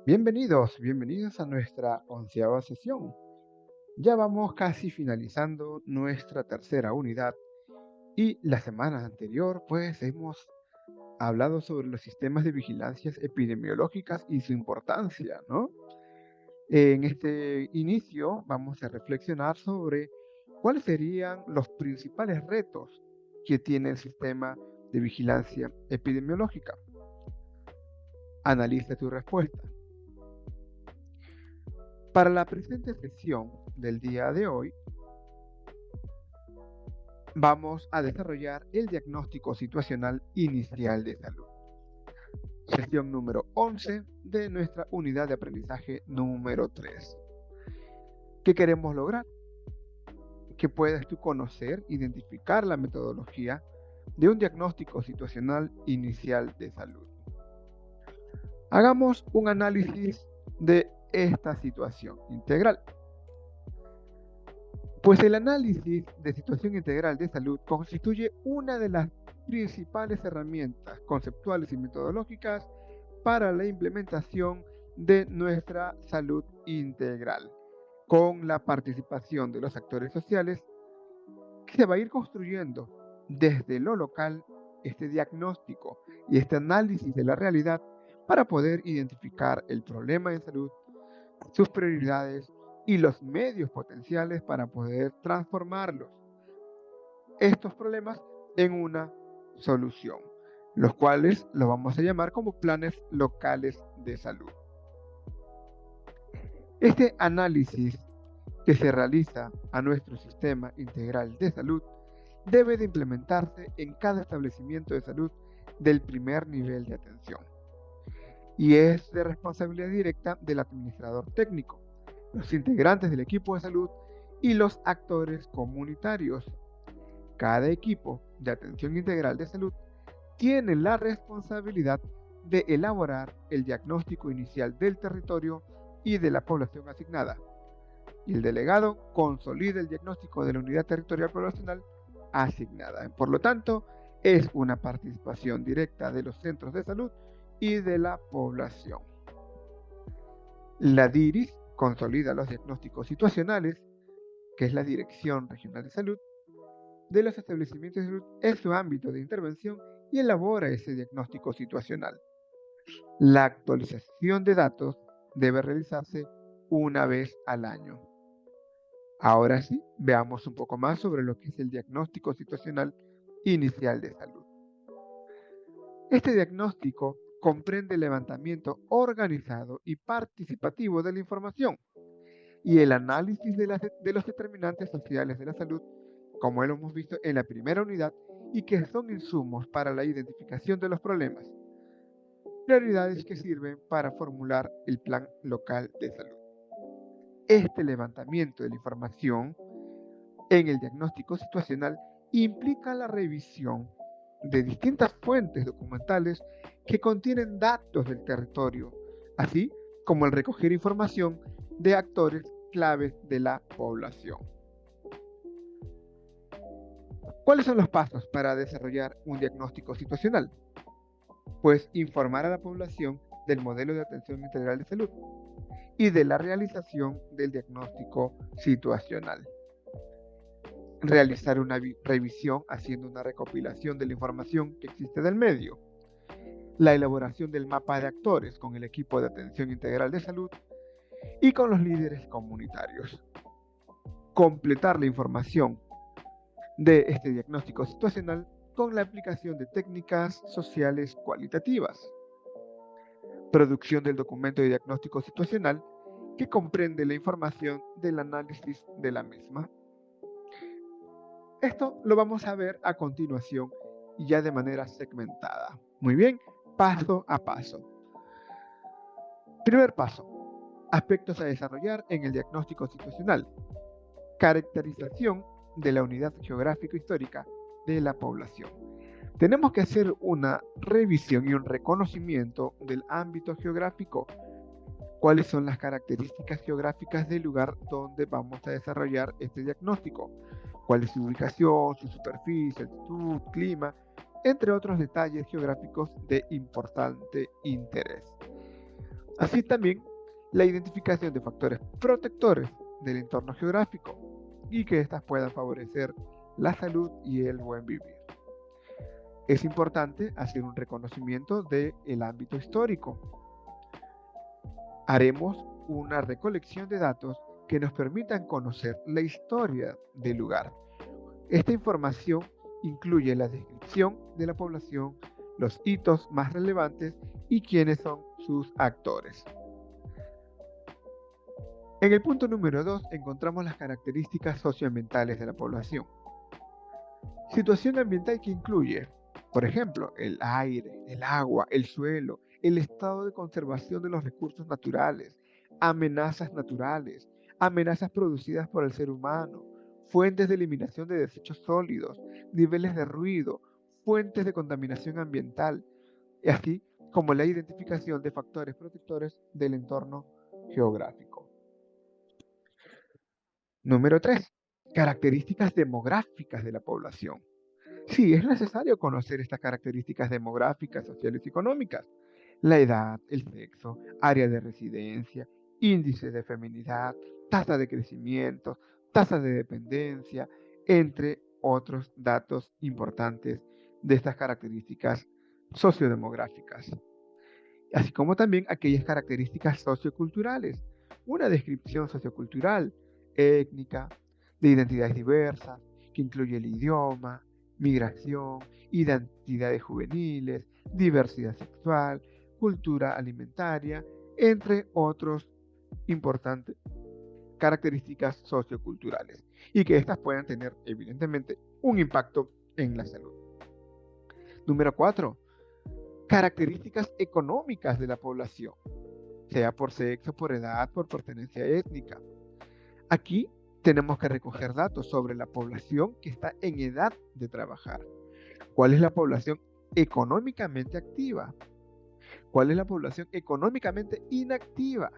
Bienvenidos a nuestra 11ª sesión. Ya vamos casi finalizando nuestra tercera unidad y la semana anterior pues hemos hablado sobre los sistemas de vigilancias epidemiológicas y su importancia, ¿no? En este inicio vamos a reflexionar sobre cuáles serían los principales retos que tiene el sistema de vigilancia epidemiológica. Analiza tu respuesta. Para la presente sesión del día de hoy, vamos a desarrollar el diagnóstico situacional inicial de salud. Sesión número 11 de nuestra unidad de aprendizaje número 3. ¿Qué queremos lograr? Que puedas tú conocer, identificar la metodología de un diagnóstico situacional inicial de salud. Hagamos un análisis de esta situación integral. Pues el análisis de situación integral de salud constituye una de las principales herramientas conceptuales y metodológicas para la implementación de nuestra salud integral, con la participación de los actores sociales, que se va a ir construyendo desde lo local este diagnóstico y este análisis de la realidad para poder identificar el problema en salud, sus prioridades y los medios potenciales para poder transformarlos, estos problemas, en una solución, los cuales lo vamos a llamar como planes locales de salud. Este análisis que se realiza a nuestro sistema integral de salud debe de implementarse en cada establecimiento de salud del primer nivel de atención y es de responsabilidad directa del administrador técnico, los integrantes del equipo de salud y los actores comunitarios. Cada equipo de atención integral de salud tiene la responsabilidad de elaborar el diagnóstico inicial del territorio y de la población asignada, y el delegado consolida el diagnóstico de la unidad territorial poblacional asignada. Por lo tanto, es una participación directa de los centros de salud y de la población. La DIRIS consolida los diagnósticos situacionales, que es la Dirección Regional de Salud, de los establecimientos de salud en su ámbito de intervención y elabora ese diagnóstico situacional. La actualización de datos debe realizarse una vez al año. Ahora sí, veamos un poco más sobre lo que es el diagnóstico situacional inicial de salud. Este diagnóstico comprende el levantamiento organizado y participativo de la información y el análisis de los determinantes sociales de la salud, como lo hemos visto en la primera unidad, y que son insumos para la identificación de los problemas, prioridades que sirven para formular el plan local de salud. Este levantamiento de la información en el diagnóstico situacional implica la revisión de distintas fuentes documentales que contienen datos del territorio, así como el recoger información de actores claves de la población. ¿Cuáles son los pasos para desarrollar un diagnóstico situacional? Pues informar a la población del modelo de atención integral de salud y de la realización del diagnóstico situacional. Realizar una revisión haciendo una recopilación de la información que existe del medio. La elaboración del mapa de actores con el equipo de atención integral de salud y con los líderes comunitarios. Completar la información de este diagnóstico situacional con la aplicación de técnicas sociales cualitativas. Producción del documento de diagnóstico situacional que comprende la información del análisis de la misma. Esto lo vamos a ver a continuación y ya de manera segmentada. Muy bien, paso a paso. Primer paso, aspectos a desarrollar en el diagnóstico situacional. Caracterización de la unidad geográfico-histórica de la población. Tenemos que hacer una revisión y un reconocimiento del ámbito geográfico. ¿Cuáles son las características geográficas del lugar donde vamos a desarrollar este diagnóstico? ¿Cuál es su ubicación, su superficie, altitud, clima, entre otros detalles geográficos de importante interés? Así también la identificación de factores protectores del entorno geográfico y que éstas puedan favorecer la salud y el buen vivir. Es importante hacer un reconocimiento del ámbito histórico. Haremos una recolección de datos que nos permitan conocer la historia del lugar. Esta información incluye la descripción de la población, los hitos más relevantes y quiénes son sus actores. En el punto número 2 encontramos las características socioambientales de la población. Situación ambiental que incluye, por ejemplo, el aire, el agua, el suelo, el estado de conservación de los recursos naturales, amenazas naturales, amenazas producidas por el ser humano, fuentes de eliminación de desechos sólidos, niveles de ruido, fuentes de contaminación ambiental, y así como la identificación de factores protectores del entorno geográfico. Número 3. Características demográficas de la población. Sí, es necesario conocer estas características demográficas, sociales y económicas. La edad, el sexo, área de residencia, índice de feminidad, tasa de crecimiento, tasa de dependencia, entre otros datos importantes de estas características sociodemográficas, así como también aquellas características socioculturales, una descripción sociocultural, étnica, de identidades diversas, que incluye el idioma, migración, identidades juveniles, diversidad sexual, cultura alimentaria, entre otros importantes características socioculturales, y que éstas puedan tener evidentemente un impacto en la salud. Número 4. Características económicas de la población, sea por sexo, por edad, por pertenencia étnica. Aquí tenemos que recoger datos sobre la población que está en edad de trabajar. ¿Cuál es la población económicamente activa? ¿Cuál es la población económicamente inactiva?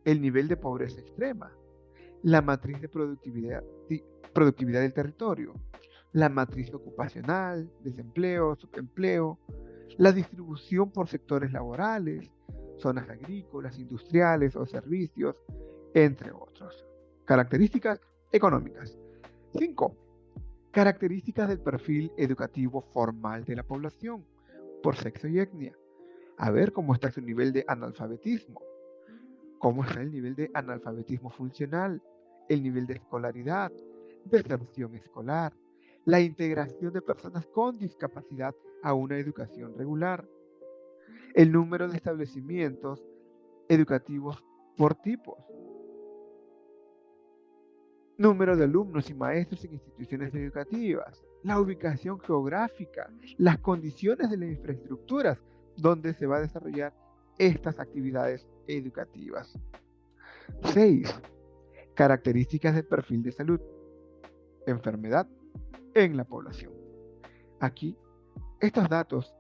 El nivel de pobreza extrema, la matriz de productividad del territorio, la matriz ocupacional, desempleo, subempleo, la distribución por sectores laborales, zonas agrícolas, industriales o servicios, entre otros. Características económicas. 5. Características del perfil educativo formal de la población, por sexo y etnia. A ver cómo está su nivel de analfabetismo, cómo está el nivel de analfabetismo funcional, el nivel de escolaridad, deserción escolar, la integración de personas con discapacidad a una educación regular, el número de establecimientos educativos por tipos, número de alumnos y maestros en instituciones educativas, la ubicación geográfica, las condiciones de las infraestructuras donde se va a desarrollar estas actividades educativas. 6. Características del perfil de salud, enfermedad en la población. Aquí, estos datos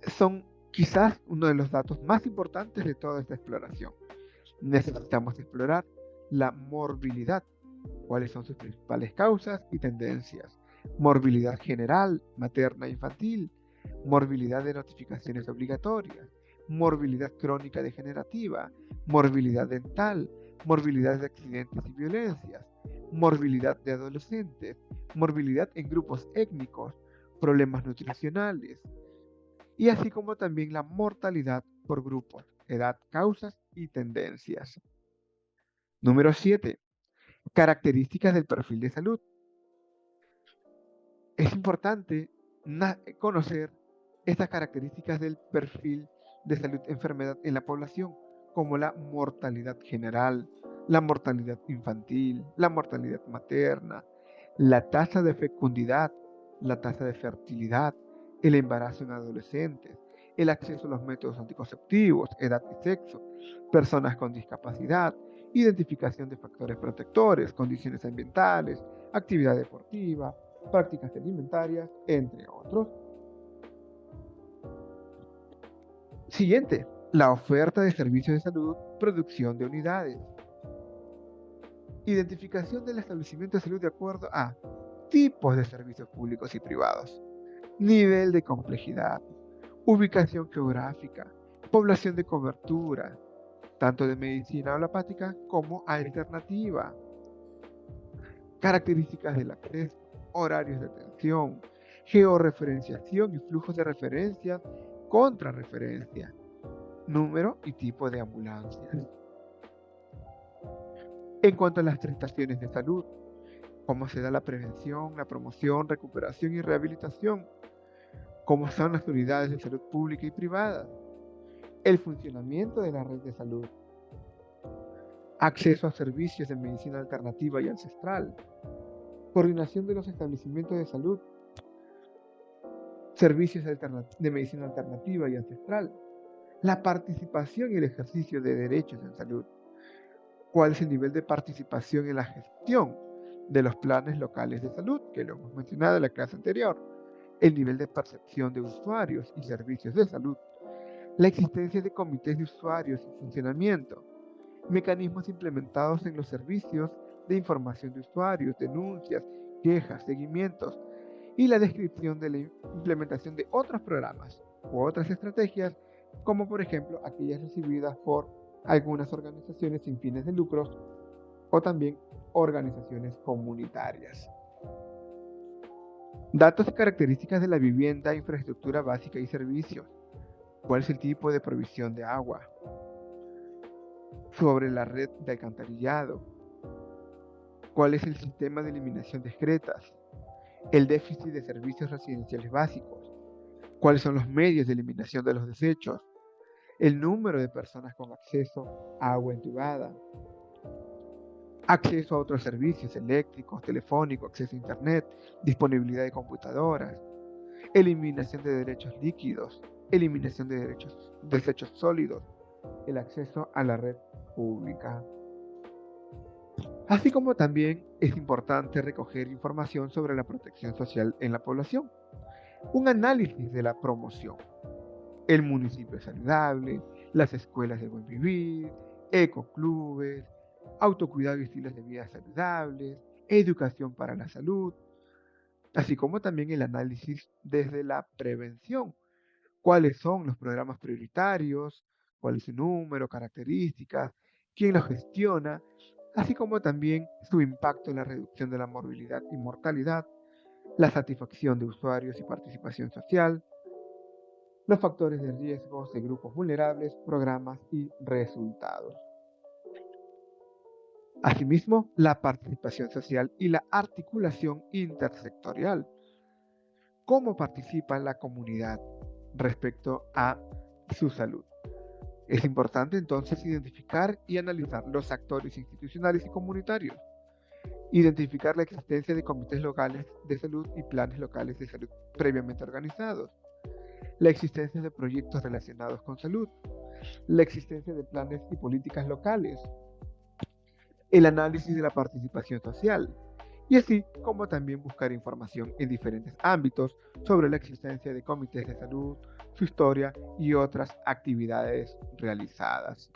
son quizás uno de los datos más importantes de toda esta exploración. Necesitamos explorar la morbilidad, cuáles son sus principales causas y tendencias, morbilidad general, materna e infantil, morbilidad de notificaciones obligatorias, morbilidad crónica degenerativa, morbilidad dental, morbilidad de accidentes y violencias, morbilidad de adolescentes, morbilidad en grupos étnicos, problemas nutricionales, y así como también la mortalidad por grupos, edad, causas y tendencias. Número 7. Características del perfil de salud. Es importante conocer estas características del perfil de salud-enfermedad en la población, como la mortalidad general, la mortalidad infantil, la mortalidad materna, la tasa de fecundidad, la tasa de fertilidad, el embarazo en adolescentes, el acceso a los métodos anticonceptivos, edad y sexo, personas con discapacidad, identificación de factores protectores, condiciones ambientales, actividad deportiva, prácticas alimentarias, entre otros. Siguiente, la oferta de servicios de salud, producción de unidades. Identificación del establecimiento de salud de acuerdo a tipos de servicios públicos y privados, nivel de complejidad, ubicación geográfica, Población de cobertura, tanto de medicina alopática como alternativa. Características del acceso, horarios de atención, georreferenciación y flujos de referencias, contrarreferencia, número y tipo de ambulancias. En cuanto a las prestaciones de salud, cómo se da la prevención, la promoción, recuperación y rehabilitación, cómo son las unidades de salud pública y privada, el funcionamiento de la red de salud, acceso a servicios de medicina alternativa y ancestral, coordinación de los establecimientos de salud, servicios de medicina alternativa y ancestral, la participación y el ejercicio de derechos en salud, cuál es el nivel de participación en la gestión de los planes locales de salud, que lo hemos mencionado en la clase anterior, el nivel de percepción de usuarios y servicios de salud, la existencia de comités de usuarios y funcionamiento, mecanismos implementados en los servicios de información de usuarios, denuncias, quejas, seguimientos y la descripción de la implementación de otros programas u otras estrategias, como por ejemplo aquellas recibidas por algunas organizaciones sin fines de lucro o también organizaciones comunitarias. Datos y características de la vivienda, infraestructura básica y servicios. ¿Cuál es el tipo de provisión de agua? Sobre la red de alcantarillado. ¿Cuál es el sistema de eliminación de excretas? El déficit de servicios residenciales básicos. ¿Cuáles son los medios de eliminación de los desechos? El número de personas con acceso a agua entubada. Acceso a otros servicios eléctricos, telefónicos, acceso a internet, disponibilidad de computadoras. Eliminación de derechos líquidos, eliminación de desechos sólidos, el acceso a la red pública. Así como también es importante recoger información sobre la protección social en la población, un análisis de la promoción, el municipio saludable, las escuelas de buen vivir, ecoclubes, autocuidado y estilos de vida saludables, educación para la salud, así como también el análisis desde la prevención. ¿Cuáles son los programas prioritarios? ¿Cuál es su número, características? ¿Quién los gestiona? Así como también su impacto en la reducción de la morbilidad y mortalidad, la satisfacción de usuarios y participación social, los factores de riesgos de grupos vulnerables, programas y resultados. Asimismo, la participación social y la articulación intersectorial. ¿Cómo participa la comunidad respecto a su salud? Es importante entonces identificar y analizar los actores institucionales y comunitarios, identificar la existencia de comités locales de salud y planes locales de salud previamente organizados, la existencia de proyectos relacionados con salud, la existencia de planes y políticas locales, el análisis de la participación social, y así como también buscar información en diferentes ámbitos sobre la existencia de comités de salud, su historia y otras actividades realizadas.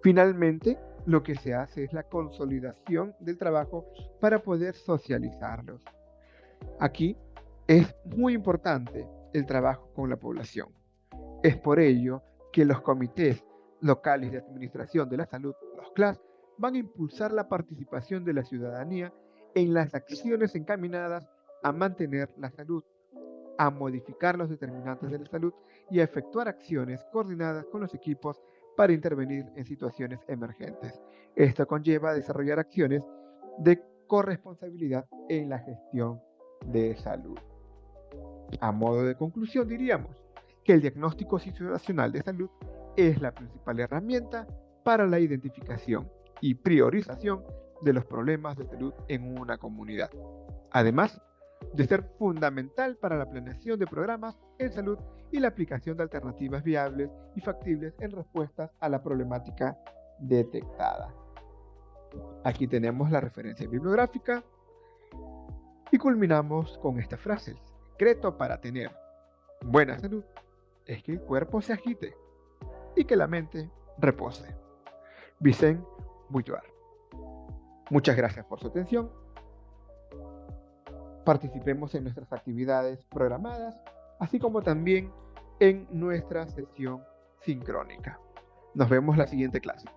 Finalmente, lo que se hace es la consolidación del trabajo para poder socializarlos. Aquí es muy importante el trabajo con la población. Es por ello que los comités locales de administración de la salud, los CLAS, van a impulsar la participación de la ciudadanía en las acciones encaminadas a mantener la salud, a modificar los determinantes de la salud y a efectuar acciones coordinadas con los equipos para intervenir en situaciones emergentes. Esto conlleva a desarrollar acciones de corresponsabilidad en la gestión de salud. A modo de conclusión, diríamos que el diagnóstico situacional de salud es la principal herramienta para la identificación y priorización de los problemas de salud en una comunidad. Además de ser fundamental para la planeación de programas en salud y la aplicación de alternativas viables y factibles en respuestas a la problemática detectada. Aquí tenemos la referencia bibliográfica y culminamos con esta frase. El secreto para tener buena salud es que el cuerpo se agite y que la mente repose. Vicente Boullard. Muchas gracias por su atención. Participemos en nuestras actividades programadas, así como también en nuestra sesión sincrónica. Nos vemos la siguiente clase.